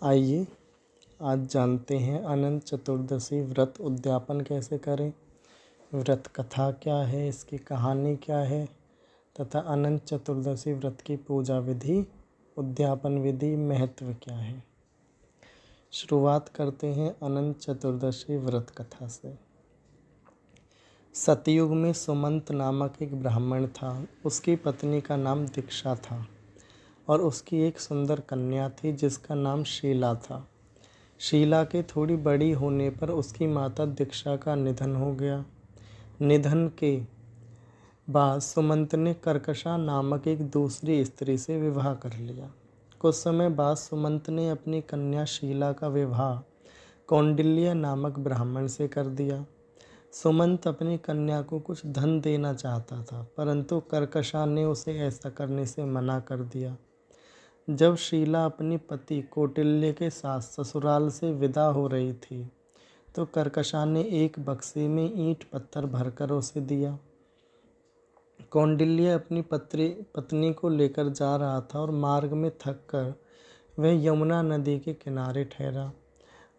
आइए आज जानते हैं अनंत चतुर्दशी व्रत उद्यापन कैसे करें। व्रत कथा क्या है, इसकी कहानी क्या है तथा अनंत चतुर्दशी व्रत की पूजा विधि, उद्यापन विधि, महत्व क्या है। शुरुआत करते हैं अनंत चतुर्दशी व्रत कथा से। सतयुग में सुमंत नामक एक ब्राह्मण था। उसकी पत्नी का नाम दीक्षा था और उसकी एक सुंदर कन्या थी जिसका नाम शीला था। शीला के थोड़ी बड़ी होने पर उसकी माता दीक्षा का निधन हो गया। निधन के बाद सुमंत ने कर्कशा नामक एक दूसरी स्त्री से विवाह कर लिया। कुछ समय बाद सुमंत ने अपनी कन्या शीला का विवाह कौंडिल्य नामक ब्राह्मण से कर दिया। सुमंत अपनी कन्या को कुछ धन देना चाहता था, परंतु कर्कशा ने उसे ऐसा करने से मना कर दिया। जब शीला अपने पति कौटिल्य के साथ ससुराल से विदा हो रही थी तो कर्कशा ने एक बक्से में ईंट पत्थर भरकर उसे दिया। कौंडिल्य अपनी पत्नी को लेकर जा रहा था और मार्ग में थककर वह यमुना नदी के किनारे ठहरा।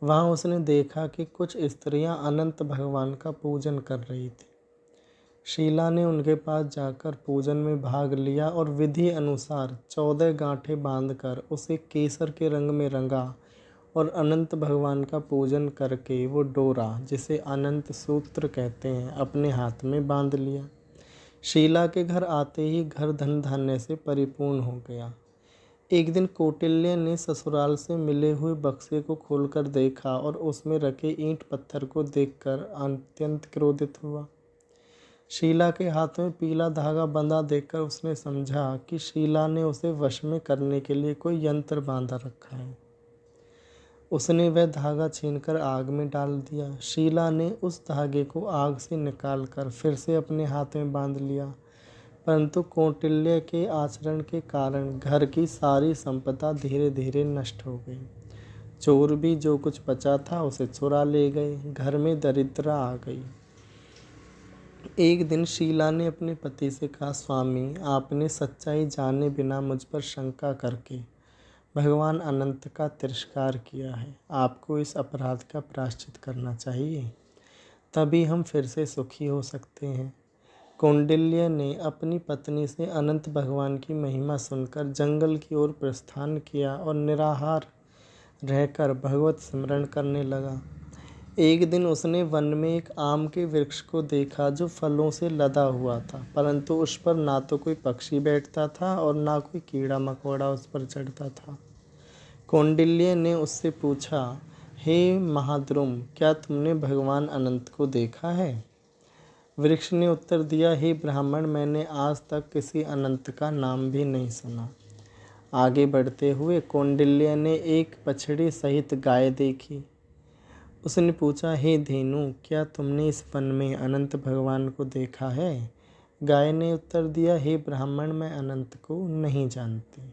वहाँ उसने देखा कि कुछ स्त्रियां अनंत भगवान का पूजन कर रही थी। शीला ने उनके पास जाकर पूजन में भाग लिया और विधि अनुसार 14 गांठें बांधकर उसे केसर के रंग में रंगा और अनंत भगवान का पूजन करके वो डोरा, जिसे अनंत सूत्र कहते हैं, अपने हाथ में बांध लिया। शीला के घर आते ही घर धन धान्य से परिपूर्ण हो गया। एक दिन कौटिल्य ने ससुराल से मिले हुए बक्से को खोलकर देखा और उसमें रखे ईंट पत्थर को देखकर अत्यंत क्रोधित हुआ। शीला के हाथ में पीला धागा बंधा देखकर उसने समझा कि शीला ने उसे वश में करने के लिए कोई यंत्र बांधा रखा है। उसने वह धागा छीनकर आग में डाल दिया। शीला ने उस धागे को आग से निकालकर फिर से अपने हाथ में बांध लिया, परंतु कौटिल्य के आचरण के कारण घर की सारी संपदा धीरे धीरे नष्ट हो गई। चोर भी जो कुछ बचा था उसे चुरा ले गए। घर में दरिद्रता आ गई। एक दिन शीला ने अपने पति से कहा, स्वामी, आपने सच्चाई जाने बिना मुझ पर शंका करके भगवान अनंत का तिरस्कार किया है। आपको इस अपराध का प्रायश्चित करना चाहिए, तभी हम फिर से सुखी हो सकते हैं। कौंडिल्य ने अपनी पत्नी से अनंत भगवान की महिमा सुनकर जंगल की ओर प्रस्थान किया और निराहार रहकर भगवत स्मरण करने लगा। एक दिन उसने वन में एक आम के वृक्ष को देखा जो फलों से लदा हुआ था, परंतु उस पर ना तो कोई पक्षी बैठता था और ना कोई कीड़ा मकोड़ा उस पर चढ़ता था। कौंडिल्य ने उससे पूछा, हे महाद्रुम, क्या तुमने भगवान अनंत को देखा है? वृक्ष ने उत्तर दिया, हे ब्राह्मण, मैंने आज तक किसी अनंत का नाम भी नहीं सुना। आगे बढ़ते हुए कौंडिल्य ने एक बछड़ी सहित गाय देखी। उसने पूछा, हे धेनु, क्या तुमने इस वन में अनंत भगवान को देखा है? गाय ने उत्तर दिया, हे ब्राह्मण, मैं अनंत को नहीं जानती।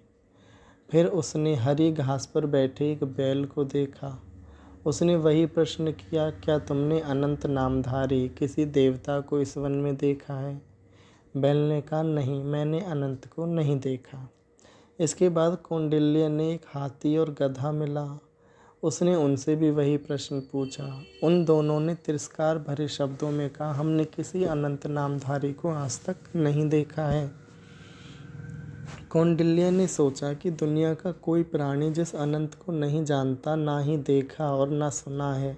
फिर उसने हरी घास पर बैठे एक बैल को देखा। उसने वही प्रश्न किया, क्या तुमने अनंत नामधारी किसी देवता को इस वन में देखा है? बैल ने कहा, नहीं, मैंने अनंत को नहीं देखा। इसके बाद कौंडिल्य ने एक हाथी और गधा मिला। उसने उनसे भी वही प्रश्न पूछा। उन दोनों ने तिरस्कार भरे शब्दों में कहा, हमने किसी अनंत नामधारी को आज तक नहीं देखा है। कौंडिल्य ने सोचा कि दुनिया का कोई प्राणी जिस अनंत को नहीं जानता, ना ही देखा और ना सुना है,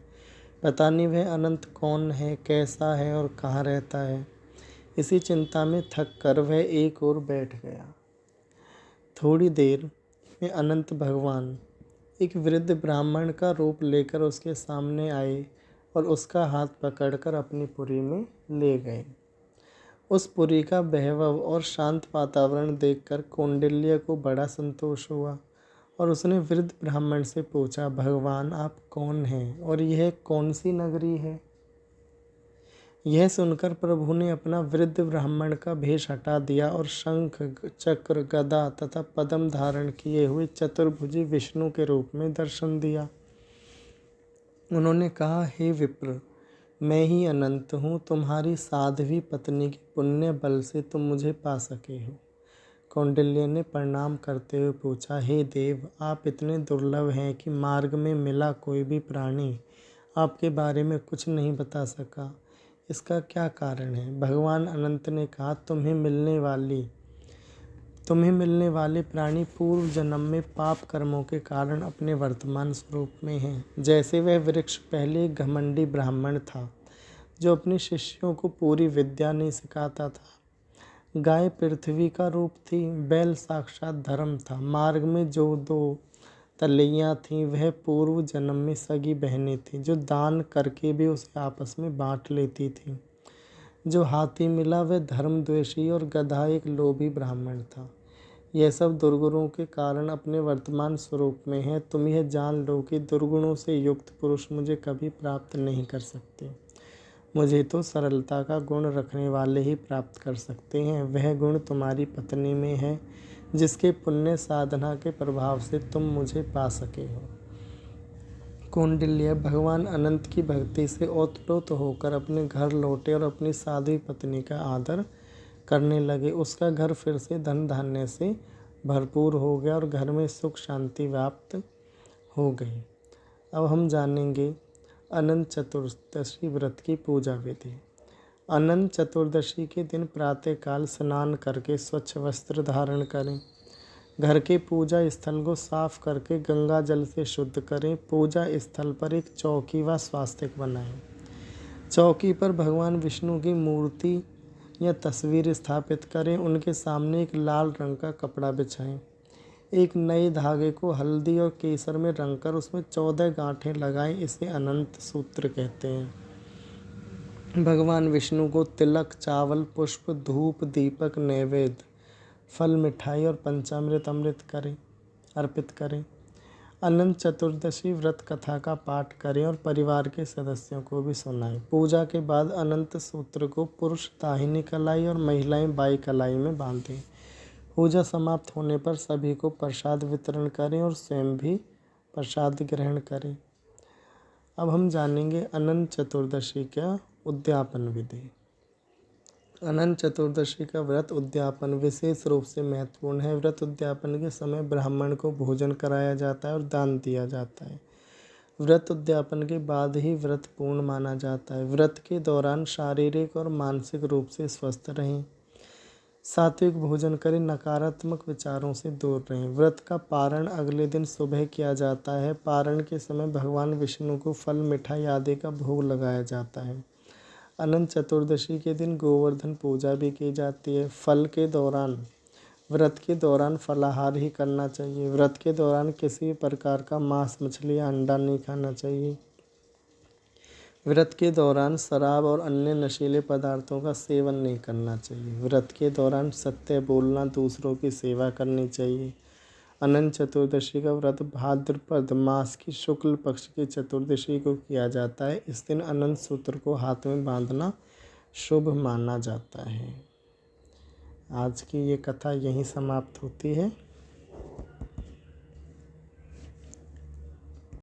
पता नहीं वह अनंत कौन है, कैसा है और कहाँ रहता है। इसी चिंता में थक कर वह एक ओर बैठ गया। थोड़ी देर में अनंत भगवान एक वृद्ध ब्राह्मण का रूप लेकर उसके सामने आए और उसका हाथ पकड़कर अपनी पुरी में ले गए। उस पुरी का वैभव और शांत वातावरण देखकर कौंडिल्य को बड़ा संतोष हुआ और उसने वृद्ध ब्राह्मण से पूछा, भगवान, आप कौन हैं और यह कौन सी नगरी है? यह सुनकर प्रभु ने अपना वृद्ध ब्राह्मण का भेष हटा दिया और शंख, चक्र, गदा तथा पद्म धारण किए हुए चतुर्भुजी विष्णु के रूप में दर्शन दिया। उन्होंने कहा, हे विप्र, मैं ही अनंत हूँ। तुम्हारी साध्वी पत्नी के पुण्य बल से तुम मुझे पा सके हो। कौंडिल्य ने प्रणाम करते हुए पूछा, हे देव, आप इतने दुर्लभ हैं कि मार्ग में मिला कोई भी प्राणी आपके बारे में कुछ नहीं बता सका। इसका क्या कारण है? भगवान अनंत ने कहा, तुम्हें मिलने वाले प्राणी पूर्व जन्म में पाप कर्मों के कारण अपने वर्तमान स्वरूप में हैं। जैसे वह वृक्ष पहले एक घमंडी ब्राह्मण था जो अपने शिष्यों को पूरी विद्या नहीं सिखाता था। गाय पृथ्वी का रूप थी, बैल साक्षात धर्म था। मार्ग में जो दो तलैया थीं वह पूर्व जन्म में सगी बहनें थीं जो दान करके भी उसे आपस में बांट लेती थीं। जो हाथी मिला वह धर्मद्वेषी और गधा एक लोभी ब्राह्मण था। यह सब दुर्गुणों के कारण अपने वर्तमान स्वरूप में है। तुम यह जान लो कि दुर्गुणों से युक्त पुरुष मुझे कभी प्राप्त नहीं कर सकते। मुझे तो सरलता का गुण रखने वाले ही प्राप्त कर सकते हैं। वह गुण तुम्हारी पत्नी में है जिसके पुण्य साधना के प्रभाव से तुम मुझे पा सके हो। कौंडिल्य भगवान अनंत की भक्ति से ओतप्रोत होकर अपने घर लौटे और अपनी साध्वी पत्नी का आदर करने लगे। उसका घर फिर से धन धान्य से भरपूर हो गया और घर में सुख शांति व्याप्त हो गई। अब हम जानेंगे अनंत चतुर्दशी व्रत की पूजा विधि। अनंत चतुर्दशी के दिन प्रातःकाल स्नान करके स्वच्छ वस्त्र धारण करें। घर के पूजा स्थल को साफ करके गंगा जल से शुद्ध करें। पूजा स्थल पर एक चौकी व स्वास्तिक बनाएं। चौकी पर भगवान विष्णु की मूर्ति या तस्वीर स्थापित करें। उनके सामने एक लाल रंग का कपड़ा बिछाएं। एक नए धागे को हल्दी और केसर में रंगकर उसमें 14 गांठें लगाएं। इसे अनंत सूत्र कहते हैं। भगवान विष्णु को तिलक, चावल, पुष्प, धूप, दीपक, नैवेद्य, फल, मिठाई और पंचामृत अमृत अर्पित करें। अनंत चतुर्दशी व्रत कथा का पाठ करें और परिवार के सदस्यों को भी सुनाएं। पूजा के बाद अनंत सूत्र को पुरुष दाहिनी कलाई और महिलाएं बाईं कलाई में बांधें। पूजा समाप्त होने पर सभी को प्रसाद वितरण करें और स्वयं भी प्रसाद ग्रहण करें। अब हम जानेंगे अनंत चतुर्दशी का उद्यापन विधि। अनंत चतुर्दशी का व्रत उद्यापन विशेष रूप से महत्वपूर्ण है। व्रत उद्यापन के समय ब्राह्मण को भोजन कराया जाता है और दान दिया जाता है। व्रत उद्यापन के बाद ही व्रत पूर्ण माना जाता है। व्रत के दौरान शारीरिक और मानसिक रूप से स्वस्थ रहें। सात्विक भोजन करें। नकारात्मक विचारों से दूर रहें। व्रत का पारण अगले दिन सुबह किया जाता है। पारण के समय भगवान विष्णु को फल, मिठाई आदि का भोग लगाया जाता है। अनंत चतुर्दशी के दिन गोवर्धन पूजा भी की जाती है। व्रत के दौरान फलाहार ही करना चाहिए। व्रत के दौरान किसी भी प्रकार का मांस, मछली या अंडा नहीं खाना चाहिए। व्रत के दौरान शराब और अन्य नशीले पदार्थों का सेवन नहीं करना चाहिए। व्रत के दौरान सत्य बोलना, दूसरों की सेवा करनी चाहिए। अनंत चतुर्दशी का व्रत भाद्रपद मास की शुक्ल पक्ष की चतुर्दशी को किया जाता है। इस दिन अनंत सूत्र को हाथ में बांधना शुभ माना जाता है। आज की ये कथा यहीं समाप्त होती है।